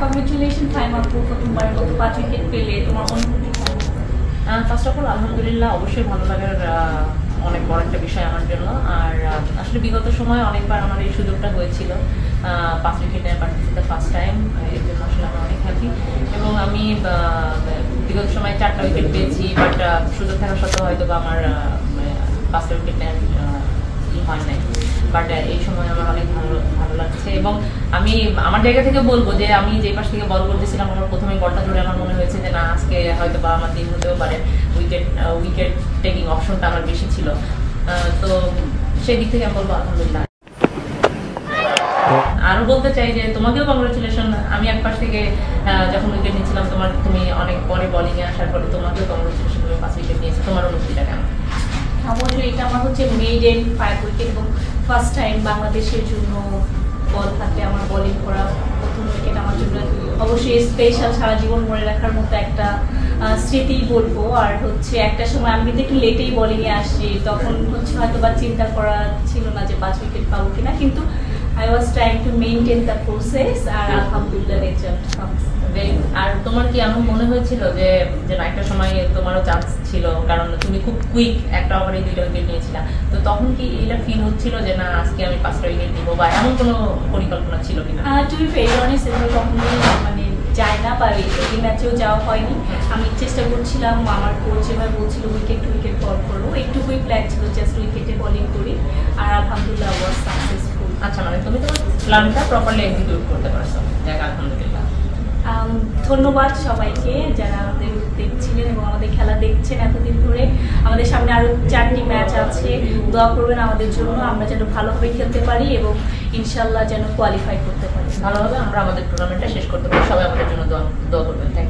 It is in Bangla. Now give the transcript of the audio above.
কংগ্রেচুলেশন ফাইম আপু, প্রথমবারের মতো 5 উইকেট পেলে তোমার অনুভূতি? ফার্স্ট অফ অল আলহামদুলিল্লাহ, অবশ্যই ভালো লাগার অনেক বড় একটা বিষয় আমার জন্য। আর আসলে বিগত সময় অনেকবার আমার এই সুযোগটা হয়েছিল 5 উইকেট নেওয়ার, but this is the first time. এর জন্য আসলে আমি অনেক হ্যাপি। এবং আমি বিগত সময় 4টা উইকেট পেয়েছি, বাট সুযোগ থাকা সত্ত্বেও হয়তো বা আমার 5টা উইকেট নেওয়ার হয় নাই। বাট এই সময় আমার অনেক ভালো লাগছে। এবং আমি আমার জায়গা থেকে বলবো যে আমি যে পাশ থেকে বল করতেছিলাম, আমার প্রথমে বলটা ধরে আমার মনে হয়েছে যে না, আজকে হয়তো বা আমার দিন হতেও পারে, উইকেট টেকিং অপশনটা আমার বেশি ছিল। তো সেই দিক থেকে আমি বলবো আলহামদুলিল্লাহ। আরো বলতে চাই যে তোমাকেও কংগ্রেচুলেশন। আমি এক পাশ থেকে যখন উইকেট নিচ্ছিলাম, তুমি অনেক পরে বোলিং এ আসার পরে তোমাকেও কংগ্রেচুলেশন। তুমি 5 উইকেট নিয়েছো, তোমার অনুভূতিটা কেমন? অবশ্যই এটা আমার হচ্ছে মেইডেন 5 উইকেট এবং ফার্স্ট টাইম বাংলাদেশের জন্য বল হাতে আমার বোলিং করা প্রথম উইকেট আমার জন্য অবশ্যই স্পেশাল, সারা জীবন মনে রাখার মতো একটা স্মৃতি বলবো। আর হচ্ছে একটা সময় আমি কিন্তু একটু লেটেই বোলিংয়ে আসি, তখন হচ্ছে হয়তো বা চিন্তা করা ছিল না যে 5 উইকেট পাবো কিনা, কিন্তু I was trying to maintain the process আর আলহামদুলিল্লাহ রেজাল্ট কামস। আর তোমার কি এমন মনে হয়েছিল যে একটা সময় তোমারও চান্স ছিল, কারণ তুমি খুব কুইক একটা ওভারে 2টা উইকেট নিয়েছিলা, তো তখন কি এটা ফিল হচ্ছিল যে না আজকে আমি 5টা উইকেট দিব, বা এমন কোনো পরিকল্পনা ছিল কিনা? টু বি ভেরি অনেস্ট, এভাবে কখনোই মানে যায় না, বা এই ম্যাচেও যাওয়া হয়নি। আমি চেষ্টা করছিলাম, আমার কোচ এবার বলছিল উইকেট টু উইকেট বল করবো, একটুকুই প্ল্যান ছিল জাস্ট উইকেটে বোলিং করি, আর আলহামদুলিল্লাহ ওয়াজ সাকসেসফুল। আচ্ছা, মানে তুমি তোমার প্ল্যানটা প্রপারলি এক্সিকিউট করতে পারছো, যাক আলহামদুলিল্লাহ। ধন্যবাদ সবাইকে যারা আমাদের দেখছিলেন এবং আমাদের খেলা দেখছেন এতদিন ধরে। আমাদের সামনে আরও 4টি ম্যাচ আছে, দোয়া করবেন আমাদের জন্য, আমরা যেন ভালোভাবে খেলতে পারি এবং ইনশাল্লাহ যেন কোয়ালিফাই করতে পারি ভালোভাবে, আমরা আমাদের টুর্নামেন্টটা শেষ করতে পারি। সবাই আমাদের জন্য দোয়া করবেন। Thank you.